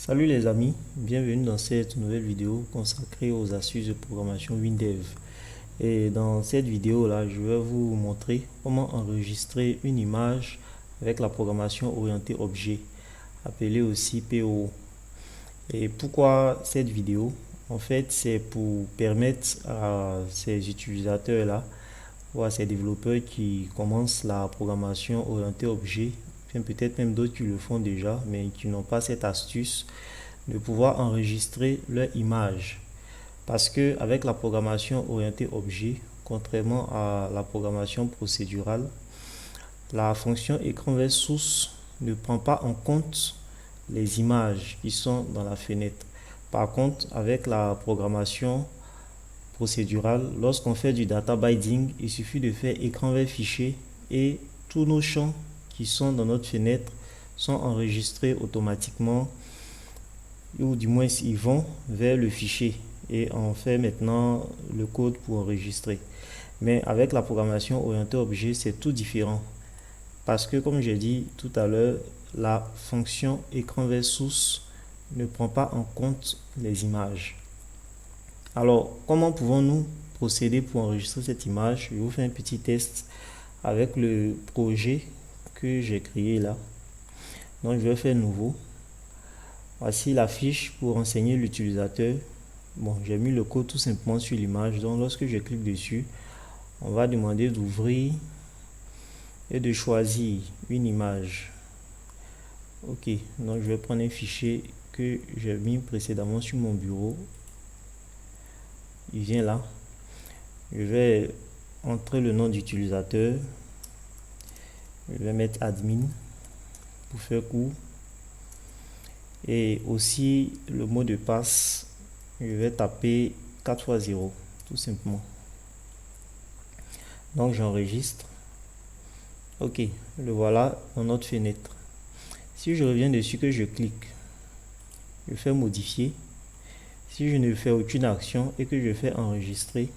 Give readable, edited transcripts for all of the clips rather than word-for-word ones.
Salut les amis, bienvenue dans cette nouvelle vidéo consacrée aux astuces de programmation WinDev. Et dans cette vidéo là, je vais vous montrer comment enregistrer une image avec la programmation orientée objet, appelée aussi PO. Et pourquoi cette vidéo? En fait, c'est pour permettre à ces utilisateurs là ou à ces développeurs qui commencent la programmation orientée objet, peut-être même d'autres qui le font déjà, mais qui n'ont pas cette astuce, de pouvoir enregistrer leur image. Parce que avec la programmation orientée objet, contrairement à la programmation procédurale, la fonction écran vers source ne prend pas en compte les images qui sont dans la fenêtre. Par contre, avec la programmation procédurale, lorsqu'on fait du data binding, il suffit de faire écran vers fichier et tous nos champs qui sont dans notre fenêtre sont enregistrés automatiquement, ou du moins ils vont vers le fichier et on fait maintenant le code pour enregistrer. Mais avec la programmation orientée objet, c'est tout différent parce que comme j'ai dit tout à l'heure, la fonction écran vers source ne prend pas en compte les images. Alors, comment pouvons-nous procéder pour enregistrer cette image? Je vous fais un petit test avec le projet que j'ai créé là. Donc, je vais faire nouveau. Voici la fiche pour renseigner l'utilisateur. Bon, j'ai mis le code tout simplement sur l'image. Donc, lorsque je clique dessus, on va demander d'ouvrir et de choisir une image. Ok, donc je vais prendre un fichier que j'ai mis précédemment sur mon bureau. Il vient là. Je vais entrer le nom d'utilisateur. Je vais mettre admin pour faire court. Et aussi le mot de passe, je vais taper 4 x 0 tout simplement. Donc j'enregistre. Ok, le voilà dans notre fenêtre. Si je reviens dessus, que je clique, je fais modifier. Si je ne fais aucune action et que je fais enregistrer,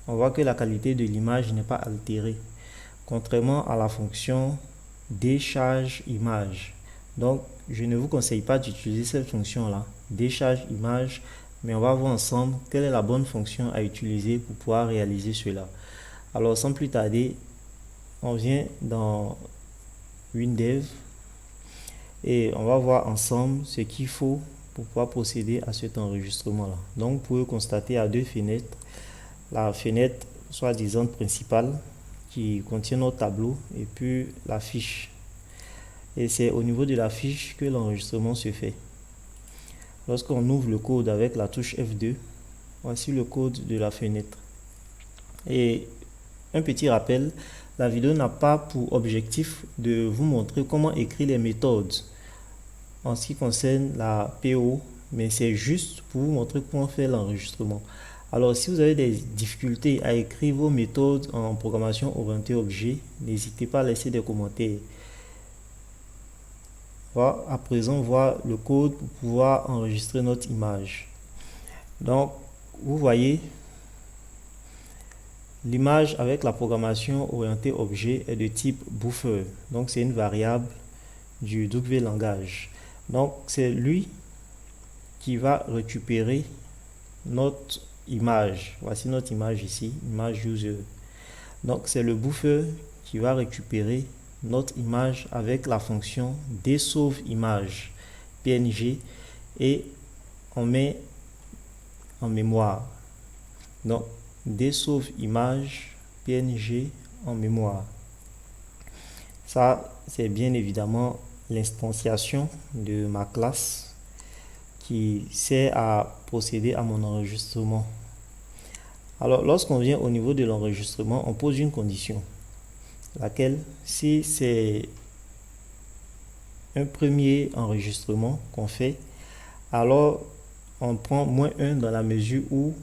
on voit que la qualité de l'image n'est pas altérée, contrairement à la fonction décharge image. Donc, je ne vous conseille pas d'utiliser cette fonction-là, décharge image, mais on va voir ensemble quelle est la bonne fonction à utiliser pour pouvoir réaliser cela. Alors, sans plus tarder, on vient dans WinDev et on va voir ensemble ce qu'il faut pour pouvoir procéder à cet enregistrement-là. Donc, vous pouvez constater à deux fenêtres, la fenêtre soi-disant principale qui contient notre tableau et puis la fiche. Et c'est au niveau de la fiche que l'enregistrement se fait. Lorsqu'on ouvre le code avec la touche F2, voici le code de la fenêtre. Et un petit rappel, la vidéo n'a pas pour objectif de vous montrer comment écrire les méthodes en ce qui concerne la PO, mais c'est juste pour vous montrer comment faire l'enregistrement. Alors, si vous avez des difficultés à écrire vos méthodes en programmation orientée objet, n'hésitez pas à laisser des commentaires. On va à présent voir le code pour pouvoir enregistrer notre image. Donc, vous voyez, l'image avec la programmation orientée objet est de type buffer. Donc, c'est une variable du W langage. Donc, c'est lui qui va récupérer notre image. Voici notre image ici, image user. Donc, c'est le buffer qui va récupérer notre image avec la fonction dsauve image PNG et on met en mémoire. Donc, dsauve image PNG en mémoire. Ça, c'est bien évidemment l'instanciation de ma classe qui sert à procéder à mon enregistrement. Alors, lorsqu'on vient au niveau de l'enregistrement, on pose une condition, laquelle, si c'est un premier enregistrement qu'on fait, alors on prend -1 dans la mesure où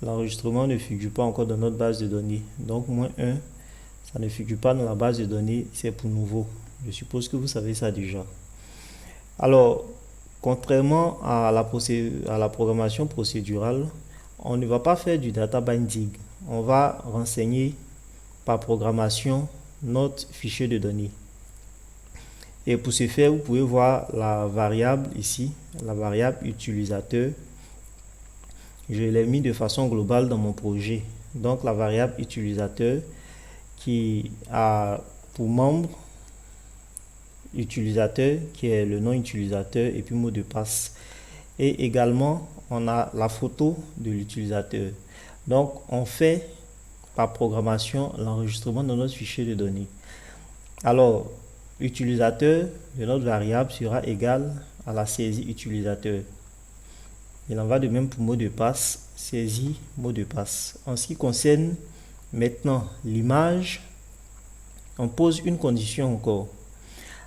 l'enregistrement ne figure pas encore dans notre base de données. Donc, -1, ça ne figure pas dans la base de données, c'est pour nouveau. Je suppose que vous savez ça déjà. Alors, contrairement à la programmation procédurale, on ne va pas faire du data binding. On va renseigner par programmation notre fichier de données. Et pour ce faire, vous pouvez voir la variable ici, la variable utilisateur. Je l'ai mis de façon globale dans mon projet. Donc la variable utilisateur qui a pour membre utilisateur qui est le nom utilisateur et puis mot de passe. Et également, on a la photo de l'utilisateur. Donc, on fait par programmation l'enregistrement de notre fichier de données. Alors, l'utilisateur de notre variable sera égal à la saisie utilisateur. Il en va de même pour mot de passe, saisie mot de passe. En ce qui concerne maintenant l'image, on pose une condition encore.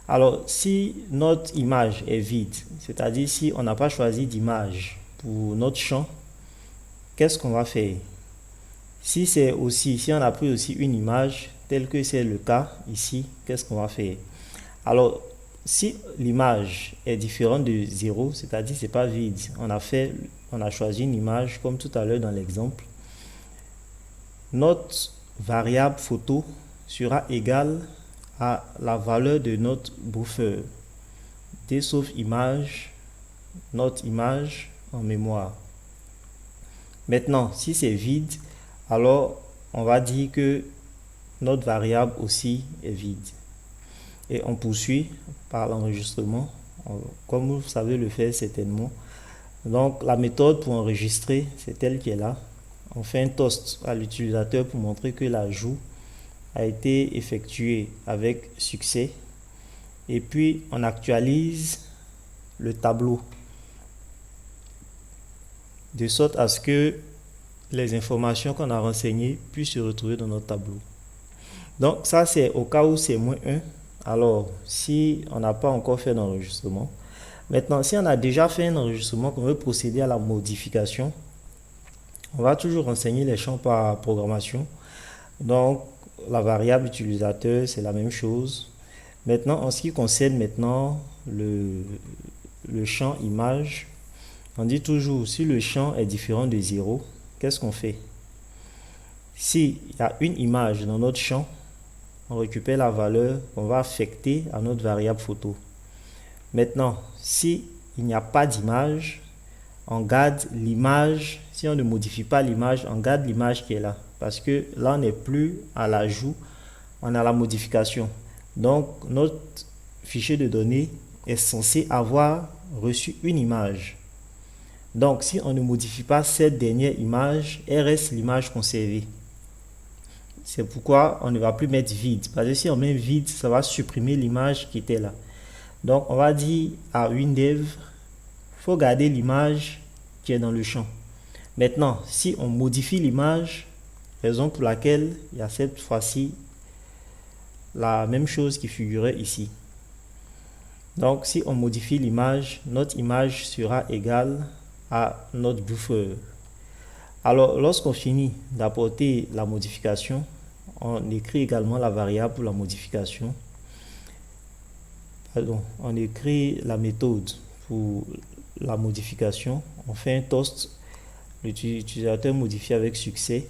Alors, si notre image est vide, c'est-à-dire si on n'a pas choisi d'image pour notre champ, qu'est-ce qu'on va faire? Si on a pris aussi une image, tel que c'est le cas ici, qu'est-ce qu'on va faire? Alors, si l'image est différente de 0, c'est-à-dire c'est pas vide, on a choisi une image comme tout à l'heure dans l'exemple, notre variable photo sera égale à la valeur de notre buffer d sauf image, notre image en mémoire. Maintenant, si c'est vide, alors on va dire que notre variable aussi est vide. Et on poursuit par l'enregistrement, comme vous savez le faire certainement. Donc la méthode pour enregistrer, c'est telle qui est là. On fait un toast à l'utilisateur pour montrer que l'ajout a été effectué avec succès. Et puis on actualise le tableau de sorte à ce que les informations qu'on a renseignées puissent se retrouver dans notre tableau. Donc ça c'est au cas où c'est -1. Alors si on n'a pas encore fait d'enregistrement. Maintenant si on a déjà fait un enregistrement, qu'on veut procéder à la modification, on va toujours renseigner les champs par programmation. Donc la variable utilisateur c'est la même chose. Maintenant en ce qui concerne maintenant le champ image, on dit toujours si le champ est différent de 0, qu'est-ce qu'on fait? S'il y a une image dans notre champ, on récupère la valeur qu'on va affecter à notre variable photo. Maintenant, s'il n'y a pas d'image, on garde l'image. Si on ne modifie pas l'image, on garde l'image qui est là. Parce que là, on n'est plus à l'ajout, on a la modification. Donc, notre fichier de données est censé avoir reçu une image. Donc, si on ne modifie pas cette dernière image, elle reste l'image conservée. C'est pourquoi on ne va plus mettre vide. Parce que si on met vide, ça va supprimer l'image qui était là. Donc, on va dire à WinDev, il faut garder l'image qui est dans le champ. Maintenant, si on modifie l'image, raison pour laquelle il y a cette fois-ci la même chose qui figurait ici. Donc, si on modifie l'image, notre image sera égale à notre buffer. Alors, lorsqu'on finit d'apporter la modification, on écrit également la variable pour la modification. Pardon, on écrit la méthode pour la modification. On fait un toast. L'utilisateur modifie avec succès.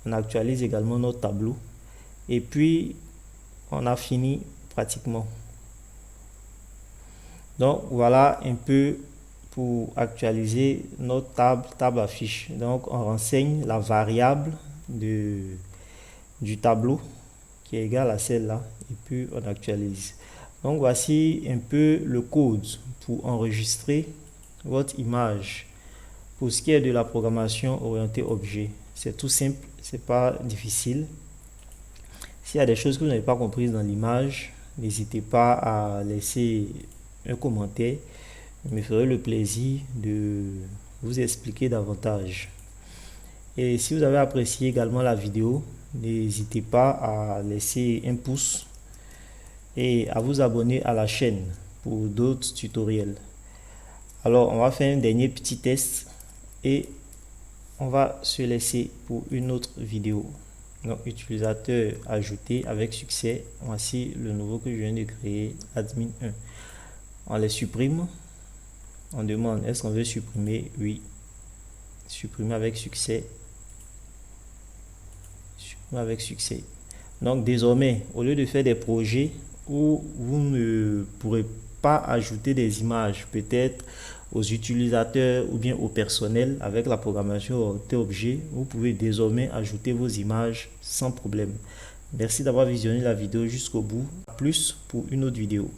On actualise également notre tableau. Et puis, on a fini pratiquement. Donc, voilà un peu pour actualiser notre table affiche. Donc, on renseigne la variable du tableau qui est égale à celle-là et puis on actualise. Donc, voici un peu le code pour enregistrer votre image. Pour ce qui est de la programmation orientée objet, c'est tout simple, c'est pas difficile. S'il y a des choses que vous n'avez pas comprises dans l'image, n'hésitez pas à laisser un commentaire. Je me ferai le plaisir de vous expliquer davantage. Et si vous avez apprécié également la vidéo, n'hésitez pas à laisser un pouce et à vous abonner à la chaîne pour d'autres tutoriels. Alors, on va faire un dernier petit test et on va se laisser pour une autre vidéo. Donc, utilisateur ajouté avec succès. Voici le nouveau que je viens de créer, admin 1. On les supprime. On demande est-ce qu'on veut supprimer? Oui. Supprimer avec succès. Supprimer avec succès. Donc désormais, au lieu de faire des projets, où vous ne pourrez pas ajouter des images, peut-être aux utilisateurs ou bien au personnel. Avec la programmation orientée-objet, vous pouvez désormais ajouter vos images sans problème. Merci d'avoir visionné la vidéo jusqu'au bout. A plus pour une autre vidéo.